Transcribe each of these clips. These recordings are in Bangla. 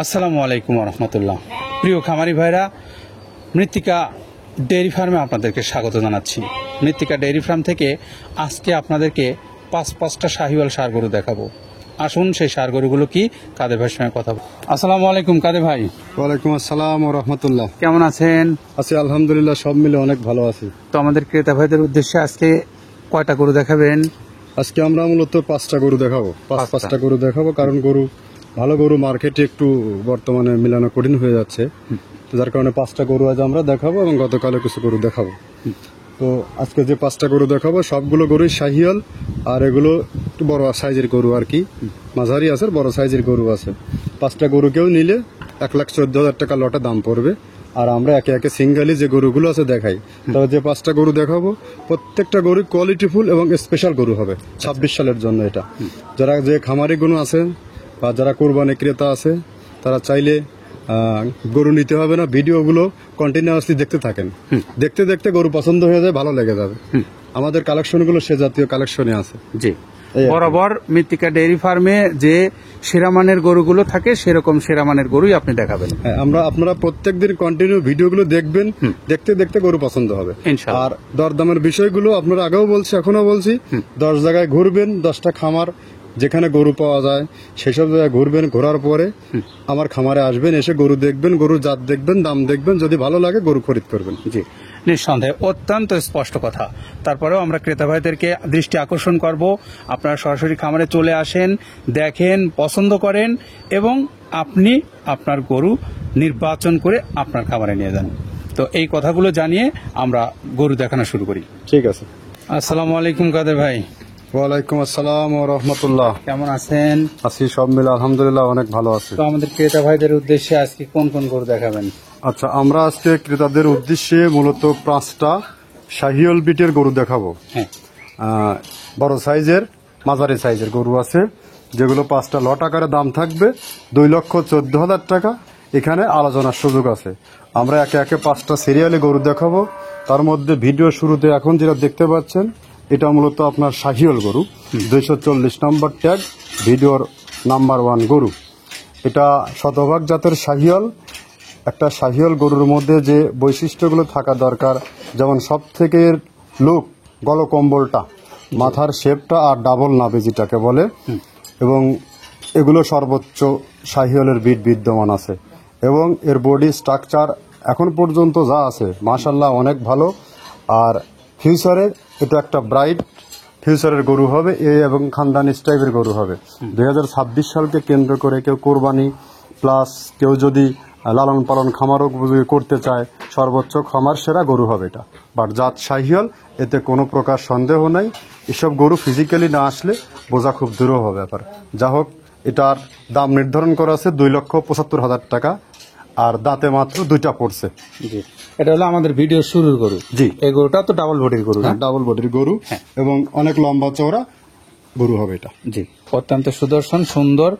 আসসালামু আলাইকুম রহমতুল্লাহ। প্রিয় খামারি ভাইরা, মৃত্তিকা ডেয়ারি ফার্মে আপনাদেরকে স্বাগত জানাচ্ছি। মৃত্তিকা ডেয়ারি ফার্ম থেকে আজকে আপনাদেরকে পাঁচটা শাহিওয়াল ষাঁড় গরু দেখাবো। আসুন সেই ষাঁড় গরুগুলো কি কাদের ভাইয়ের সঙ্গে কথা বলবো। আসসালামু আলাইকুম কাদের ভাই। ওয়ালাইকুম আসসালাম ও রহমতুল্লাহ। কেমন আছেন? আছি আলহামদুলিল্লাহ, সব মিলে অনেক ভালো আছি। তো আমাদের ক্রেতা ভাইদের উদ্দেশ্যে আজকে কয়টা গরু দেখাবেন? আজকে আমরা মূলত 5টা গরু দেখাবো। পাঁচটা গরু দেখাবো, কারণ ভালো গরু মার্কেটে একটু বর্তমানে মিলানো কঠিন হয়ে যাচ্ছে, যার কারণে 5টা গরু আজ আমরা দেখাবো এবং গতকালে কিছু গরু দেখাবো। তো আজকে যে 5টা গরু দেখাবো সবগুলো গরুই শাহিয়াল, আর এগুলো একটু বড় সাইজের গরু আর কি, মাঝারি আছে, বড় সাইজের গরু আছে। 5টা গরু কেউ নিলে 1,14,000 টাকা লটে দাম পড়বে। আর আমরা একে একে সিঙ্গেলি যে গরুগুলো আছে দেখাই। তবে যে 5টা গরু দেখাবো প্রত্যেকটা গরু কোয়ালিটিফুল এবং স্পেশাল গরু হবে 26 সালের জন্য। এটা যারা যে খামারি গরু আছে বা যারা কোরবানি ক্রেতা আছে তারা চাইলে গরু নিতে হবে না, ভিডিওগুলো কন্টিনিউয়াসলি দেখতে থাকেন। দেখতে দেখতে গরু পছন্দ হয়ে যায়, ভালো লেগে যাবে। আমাদের কালেকশনগুলো সে জাতীয় কালেকশনে আছে। জি, বরাবর মৃত্তিকা ডেয়ারি ফার্মে যে সেরামানের গরুগুলো থাকে সেরকম সেরামানের গরুই আপনি দেখাবেন। হ্যাঁ, আপনারা প্রত্যেকদিন কন্টিনিউ ভিডিওগুলো দেখবেন, দেখতে দেখতে গরু পছন্দ হবে। আর দরদামের বিষয়গুলো আপনারা আগেও বলছি, এখনো বলছি, 10 জায়গায় ঘুরবেন, 10টা খামার যেখানে গরু পাওয়া যায় সেসব জায়গায় ঘুরবেন। ঘোরার পরে আমার খামারে আসবেন, এসে গরু দেখবেন, গরু জাত দেখবেন, দাম দেখবেন, যদি ভালো লাগে গরু খরিদ করবেন। জি, নিঃসন্দেহে অত্যন্ত স্পষ্ট কথা। তারপরেও আমরা ক্রেতা ভাইদেরকে দৃষ্টি আকর্ষণ করব, আপনারা সরাসরি খামারে চলে আসেন, দেখেন, পছন্দ করেন এবং আপনি আপনার গরু নির্বাচন করে আপনার খামারে নিয়ে যান। তো এই কথাগুলো জানিয়ে আমরা গরু দেখানো শুরু করি। ঠিক আছে। আসসালামু আলাইকুম কাদের ভাই। ওয়ালাইকুম আসসালাম ও রহমতুল্লাহ। কেমন আছেন? আছি সব মিলে আলহামদুলিল্লাহ, অনেক ভালো আছে। তো আমাদের ক্রেতা ভাইদের উদ্দেশ্যে আজকে কোন কোন গরু দেখাবেন? আচ্ছা, আমরা আজকে ক্রেতাদের উদ্দেশ্যে মূলত 5টা শাহিওয়াল বিটের গরু দেখাবো। হ্যাঁ, বড় সাইজের, মাঝারি সাইজের গরু আছে, যেগুলো 5টা লট আকারে দাম থাকবে 2,14,000 টাকা। এখানে আলোচনার সুযোগ আছে। আমরা একে একে 5টা সিরিয়ালে গরু দেখাবো। তার মধ্যে ভিডিও শুরুতে এখন যেটা দেখতে পাচ্ছেন এটা মূলত আপনার শাহিওয়াল গরু, 240 নম্বর ট্যাগ, ভিডিওর নাম্বার 1 গরু। এটা শতভাগ জাতের শাহিওয়াল। একটা শাহিওয়াল গরুর মধ্যে যে বৈশিষ্ট্যগুলো থাকা দরকার, যেমন সব থেকে লুক, গলকম্বলটা, মাথার শেপটা আর ডাবল নাভি যেটাকে বলে, এবং এগুলো সর্বোচ্চ শাহিওয়ালের বিট বিদ্যমান আছে। এবং এর বডি স্ট্রাকচার এখন পর্যন্ত যা আছে মাশাআল্লাহ অনেক ভালো। আর ফিউচারে এটা একটা ব্রাইট ফিউচারের গরু হবে, এবং খানদানি টাইপের গরু হবে। 2026 সালকে কেন্দ্র করে কেউ কোরবানি প্লাস কেউ যদি লালন পালন খামারও করতে চায়, সর্বোচ্চ খামার সেরা গরু হবে এটা। বাট জাত শাহিওয়াল, এতে কোনো প্রকার সন্দেহ নাই। এসব গরু ফিজিক্যালি না আসলে বোঝা খুব দূরও হবে ব্যাপার। যা হোক, এটার দাম নির্ধারণ করা আছে 2,75,000 টাকা, আর দাঁতে মাত্র 2টা পড়ছে। জি, এটা হলো আমাদের ভিডিও শুরুর গরু। জি, এই গরুটা তো ডাবল বডির গরু। হ্যাঁ, ডাবল বডির গরু এবং অনেক লম্বা চওড়া গরু হবে এটা। জি, অত্যন্ত সুদর্শন, সুন্দর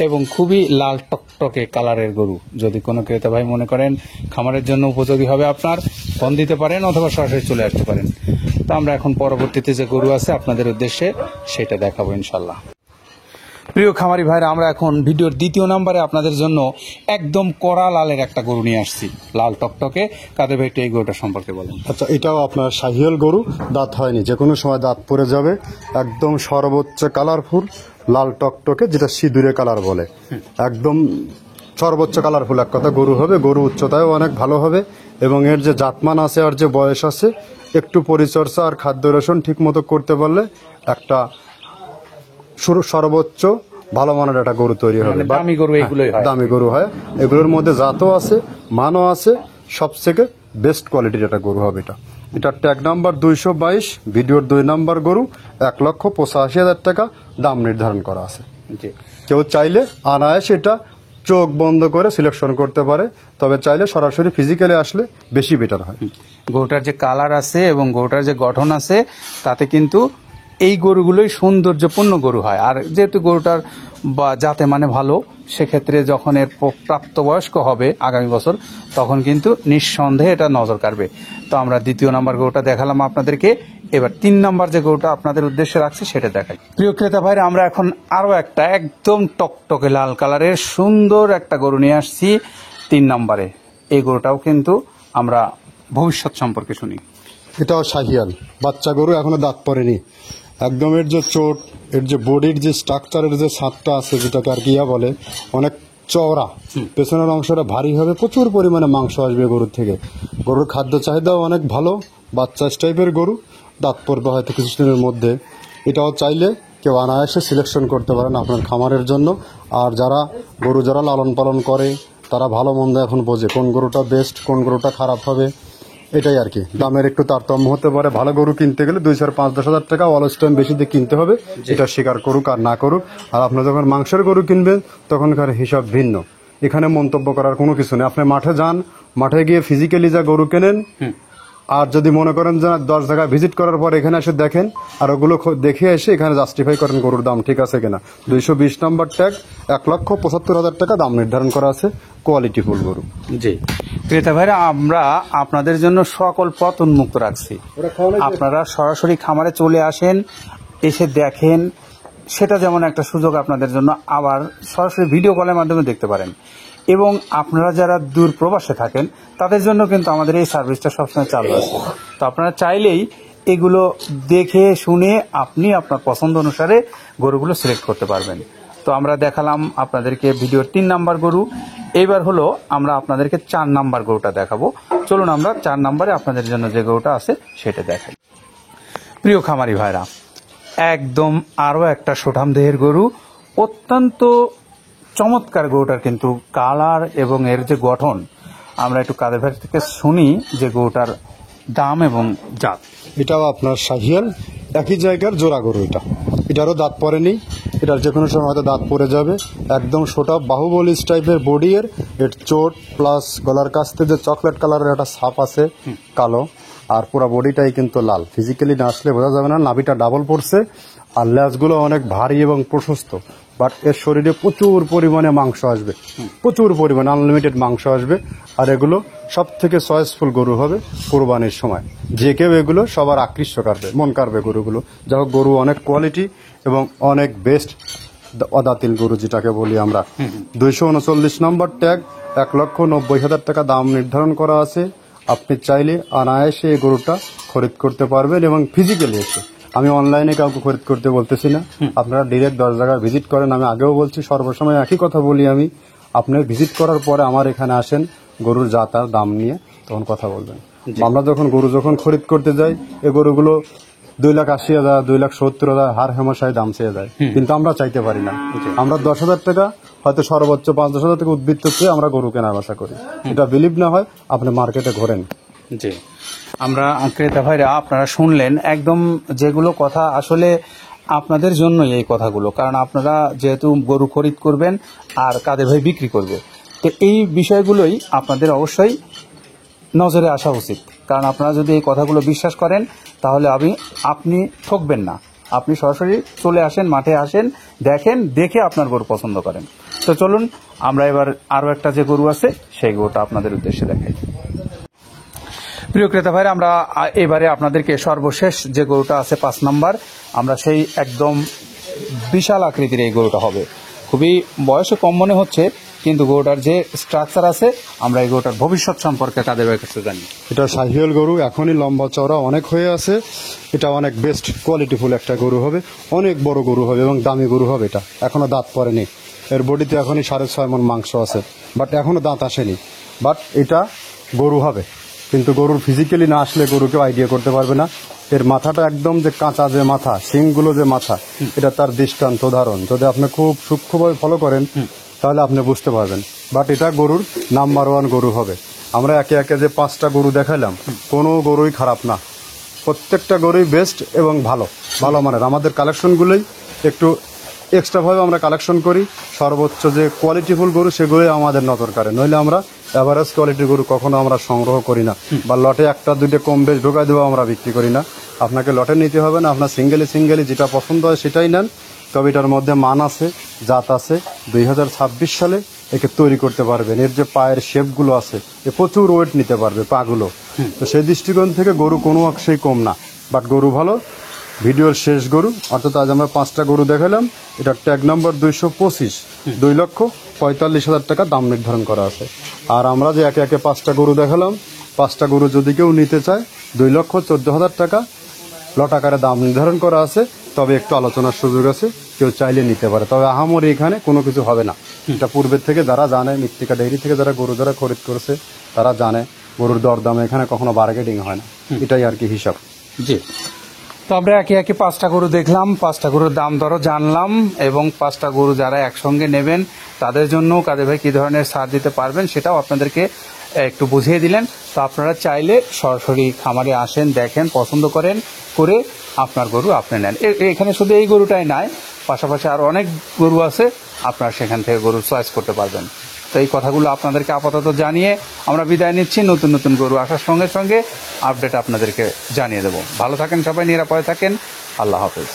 এবং খুবই লাল টকটকে কালারের গরু। যদি কোনো ক্রেতা ভাই মনে করেন খামারের জন্য উপযোগী হবে, আপনার ফোন দিতে পারেন অথবা সরাসরি চলে আসতে পারেন। তো আমরা এখন পরবর্তীতে যে গরু আছে আপনাদের উদ্দেশ্যে সেটা দেখাবো ইনশাল্লাহ। প্রিয় খামারি ভাইরা, আমরা এখন ভিডিওর 2য় নম্বরে আপনাদের জন্য একদম কড়া লালের একটা গরু নিয়ে আসছি, লাল টকটকে। কাদের ভাই একটু এই গরুটা সম্পর্কে বলেন। আচ্ছা, এটাও আপনার শাহিওয়াল গরু, দাঁত হয়নি, যে কোনো সময় দাঁত পড়ে যাবে। একদম সর্বোচ্চ কালারফুল লাল টকটকে, যেটা সিঁদুরে কালার বলে, একদম সর্বোচ্চ কালারফুল এক কথা গরু হবে। গরু উচ্চতায়ও অনেক ভালো হবে এবং এর যে জাতমান আছে আর যে বয়স আছে, একটু পরিচর্যা আর খাদ্য রসুন ঠিক মতো করতে পারলে একটা সর্বোচ্চ ভালো মানের একটা গরু তৈরি হবে। দামি গরু এগুলোই হয়, দামি গরু হয়। এগুলোর মধ্যে জাতও আছে, মানও আছে, সবথেকে বেস্ট কোয়ালিটির একটা গরু হবে এটা। এটার ট্যাগ নাম্বার 222, ভিডিওর 2 নম্বর গরু, 1,85,000 টাকা দাম নির্ধারণ করা আছে। কেউ চাইলে অনায়াসে এটা চোখ বন্ধ করে সিলেকশন করতে পারে, তবে চাইলে সরাসরি ফিজিক্যালি আসলে বেশি বেটার হয়। গরুটার যে কালার আছে এবং গরুটার যে গঠন আছে, তাতে কিন্তু এই গরুগুলোই সৌন্দর্যপূর্ণ গরু হয়। আর যেহেতু গরুটার বা জাতে মানে ভালো, সেক্ষেত্রে যখন এর প্রাপ্তবয়স্ক হবে আগামী বছর, তখন কিন্তু নিঃসন্দেহে এটা নজর কাড়বে। তো আমরা 2য় নম্বর গরুটা দেখালাম আপনাদেরকে। এবার 3 নাম্বার যে গরুটা আপনাদের উদ্দেশ্যে রাখছি সেটা দেখাই। প্রিয় ক্রেতা ভাইরা, আমরা এখন আরো একটা একদম টকটকে লাল কালারের সুন্দর একটা গরু নিয়ে আসছি 3 নাম্বারে। এই গরুটাও কিন্তু আমরা ভবিষ্যৎ সম্পর্কে শুনি। এটাও শাহিয়াল বাচ্চা গরু, এখনো দাঁত পড়েনি। একদম এর যে চোট, এর যে বডির যে স্ট্রাকচারের যে ছাদটা আছে, যেটাকে আর কি বলে, অনেক চওড়া, পেছনের অংশটা ভারী হবে, প্রচুর পরিমাণে মাংস আসবে গরুর থেকে। গরুর খাদ্য চাহিদাও অনেক ভালো, বাচ্চা টাইপের গরু, দাঁত পড়বে হয়তো কিছুদিনের মধ্যে। এটাও চাইলে কেউ অনায়াসে সিলেকশন করতে পারেন আপনার খামারের জন্য। আর যারা গরু যারা লালন পালন করে তারা ভালো মন্দ এখন বোঝে কোন গরুটা বেস্ট, কোন গরুটা খারাপ হবে। এটাই আর কি, দামের একটু তারতম্য হতে পারে। ভালো গরু কিনতে গেলে 2, 4, 5, 10 হাজার টাকা অলস টাইম বেশি দিয়ে কিনতে হবে, এটা স্বীকার করুক আর না করুক। আর আপনার যখন মাংসের গরু কিনবেন তখনকার হিসাব ভিন্ন। এখানে মন্তব্য করার কোনো কিছু নেই। আপনি মাঠে যান, মাঠে গিয়ে ফিজিক্যালি যা গরু কেনেন, আর যদি মনে করেন যে 10 জায়গায় ভিজিট করার পর এখানে এসে দেখেন আর ওগুলো দেখে এসে এখানে জাস্টিফাই করেন গরুর দাম ঠিক আছে কিনা। 220 নম্বর ট্যাগ, 1,75,000 টাকা দাম নির্ধারণ করা আছে কোয়ালিটি ফুল গরু। জি ক্রেতা ভাইরা, আমরা আপনাদের জন্য সকল পথ উন্মুক্ত রাখছি। আপনারা সরাসরি খামারে চলে আসেন, এসে দেখেন, সেটা যেমন একটা সুযোগ আপনাদের জন্য। আবার সরাসরি ভিডিও কলের মাধ্যমে দেখতে পারেন। এবং আপনারা যারা দূর প্রবাসে থাকেন তাদের জন্য কিন্তু আমাদের এই সার্ভিসটা সবসময় চালু আছে। তো আপনারা চাইলেই এগুলো দেখে শুনে আপনি আপনার পছন্দ অনুসারে গরুগুলো সিলেক্ট করতে পারবেন। তো আমরা দেখালাম আপনাদেরকে ভিডিওর 3 নাম্বার গরু। এইবার হলো আমরা আপনাদেরকে 4 নাম্বার গরুটা দেখাবো। চলুন আমরা 4 নাম্বারে আপনাদের জন্য যে গরুটা আছে সেটা দেখাই। প্রিয় খামারি ভাইরা, একদম আরো একটা সুঠাম দেহের গরু, অত্যন্ত চমৎকার গরুটার কিন্তু কালার এবং এর যে গঠন। আমরা একটু কাদের ভাই থেকে শুনি যে গরুটার দাম এবং জাত। এটাও আপনার শাহিয়াল, একই জায়গার জোড়া গরু। এটারও দাঁত পড়েনি, এটার যে কোনো সময় হয়তো দাঁত পড়ে যাবে। একদম সোটা বাহুবলী টাইপের বডি এর চোট প্লাস গলার কাছ থেকে যে চকলেট কালারের একটা ছাপ আছে কালো, আর পুরো বডিটাই কিন্তু লাল। ফিজিক্যালি না আসলে বোঝা যাবে না। নাভিটা ডাবল পড়ছে আর লেজগুলো অনেক ভারী এবং প্রশস্ত। বাট এর শরীরে প্রচুর পরিমাণে মাংস আসবে, প্রচুর পরিমাণে আনলিমিটেড মাংস আসবে। আর এগুলো সব থেকে চয়েসফুল গরু হবে কোরবানির সময়। যে কেউ এগুলো সবার আকৃষ্ট করবে, মন কাড়বে গরুগুলো। যাই হোক, গরু অনেক কোয়ালিটি এবং অনেক বেস্ট অদাতিল গরু যেটাকে বলি আমরা। 239 নম্বর ট্যাগ, 1,90,000 টাকা দাম নির্ধারণ করা আছে। আপনি চাইলে অনায়াসে এই গরুটা খরিদ করতে পারবেন এবং ফিজিক্যালি এসে। আমি অনলাইনে কাউকে খরিদ করতে বলতেছি না, আপনারা ডিরেক্ট 10 জায়গায় ভিজিট করেন। আমি আগেও বলছি, সর্বসময় একই কথা বলি আমি, আপনি ভিজিট করার পরে আমার এখানে আসেন, গরুর জাত আর দাম নিয়ে তখন কথা বলবেন। আমরা গরু যখন খরিদ করতে যাই, এই গরুগুলো 2,80,000, 2,70,000 হার হেমশায় দাম চেয়ে যায়, কিন্তু আমরা চাইতে পারি না। আমরা 10,000 টাকা, হয়তো সর্বোচ্চ 5-10,000 টাকা উদ্বৃত্ত চেয়ে আমরা গরু কেনার আশা করি। এটা বিলিভ না হয় আপনি মার্কেটে ঘোরেন। জি, আমরা ক্রেতা ভাইরা আপনারা শুনলেন একদম যেগুলো কথা, আসলে আপনাদের জন্যই এই কথাগুলো। কারণ আপনারা যেহেতু গরু খরিদ করবেন আর কাদের ভাই বিক্রি করবে, তো এই বিষয়গুলোই আপনাদের অবশ্যই নজরে আসা উচিত। কারণ আপনারা যদি এই কথাগুলো বিশ্বাস করেন তাহলে আপনি ঠকবেন না। আপনি সরাসরি চলে আসেন, মাঠে আসেন, দেখেন, দেখে আপনার গরু পছন্দ করেন। তো চলুন আমরা এবার আরো একটা যে গরু আছে সেই গরুটা আপনাদের উদ্দেশ্যে দেখাই। প্রিয় ক্রেতা ভাইরা, আমরা এবারে আপনাদেরকে সর্বশেষ যে গরুটা আছে 5 নাম্বার, আমরা সেই একদম বিশাল আকৃতির এই গরুটা হবে। খুবই বয়সে কম মনে হচ্ছে, কিন্তু গরুটার যে স্ট্রাকচার আছে, আমরা এই গরুটার ভবিষ্যৎ সম্পর্কে তাদের কাছে জানি। এটা শাহিয়াল গরু, এখনই লম্বা চওড়া অনেক হয়ে আছে। এটা অনেক বেস্ট কোয়ালিটিফুল একটা গরু হবে, অনেক বড় গরু হবে এবং দামি গরু হবে। এটা এখনো দাঁত পড়েনি, এর বডিতে এখনই 6.5 মণ মাংস আছে, বাট এখনো দাঁত আসেনি। বাট এটা গরু হবে, কিন্তু গরুর ফিজিক্যালি না আসলে গরু কেউ আইডিয়া করতে পারবে না। এর মাথাটা একদম যে কাঁচা যে মাথা, শিংগুলো যে মাথা, এটা তার দৃষ্টান্ত উদাহরণ। যদি আপনি খুব সূক্ষ্মভাবে ফলো করেন তাহলে আপনি বুঝতে পারবেন। বাট এটা গরুর নাম্বার 1 গরু হবে। আমরা একে একে যে 5টা গরু দেখাইলাম, কোনো গরুই খারাপ না, প্রত্যেকটা গরুই বেস্ট এবং ভালো মানের। আমাদের কালেকশনগুলোই একটু এক্সট্রাভাবে আমরা কালেকশন করি। সর্বোচ্চ যে কোয়ালিটিফুল গরু সেগুলোই আমাদের নজর কাড়ে, নইলে আমরা এভারেজ কোয়ালিটির গরু কখনো আমরা সংগ্রহ করি না, বা লটে 1-2 কম বেশ ঢোকাই দেবো আমরা বিক্রি করি না। আপনাকে লটে নিতে হবে না, আপনার সিঙ্গেলি যেটা পছন্দ হয় সেটাই নেন। তবে এটার মধ্যে মান আছে, জাত আছে। 2026 সালে একে তৈরি করতে পারবেন। এর যে পায়ের শেপগুলো আছে, এ প্রচুর ওয়েট নিতে পারবে পাগুলো। তো সেই দৃষ্টিকোণ থেকে গরু কোনো অংশেই কম না। বাট গরু ভালো। ভিডিওর শেষ গরু, অর্থাৎ আজ আমরা 5টা গরু দেখালাম। এটা ট্যাগ নম্বর 225, 2,45,000 টাকা দাম নির্ধারণ করা আছে। আর আমরা যে একে একে 5টা গরু দেখালাম, 5টা গরু যদি কেউ নিতে চায় 2,14,000 টাকা লট আকারে দাম নির্ধারণ করা আছে। তবে একটু আলোচনার সুযোগ আছে, কেউ চাইলে নিতে পারে। তবে আহামরি এখানে কোনো কিছু হবে না। এটা পূর্বের থেকে যারা জানে, মৃত্তিকা ডেইরি থেকে যারা গরু যারা খরিদ করেছে তারা জানে গরুর দরদামে এখানে কখনো বার্গেনিং হয় না। এটাই আর কি হিসাব। জি, তো আমরা একে একে 5টা গরু দেখলাম, 5টা গরুর দাম দরও জানলাম, এবং 5টা গরু যারা একসঙ্গে নেবেন তাদের জন্য কাদের ভাই কি ধরনের ছাড় দিতে পারবেন সেটাও আপনাদেরকে একটু বুঝিয়ে দিলেন। তো আপনারা চাইলে সরাসরি খামারে আসেন, দেখেন, পছন্দ করেন, করে আপনার গরু আপনি নেন। এখানে শুধু এই গরুটাই নয়, পাশাপাশি আরো অনেক গরু আছে, আপনারা সেখান থেকে গরু চয়েস করতে পারবেন। তো এই কথাগুলো আপনাদেরকে আপাতত জানিয়ে আমরা বিদায় নিচ্ছি। নতুন নতুন গরু আসার সঙ্গে সঙ্গে আপডেট আপনাদেরকে জানিয়ে দেবো। ভালো থাকেন সবাই, নিরাপদে থাকেন। আল্লাহ হাফেজ।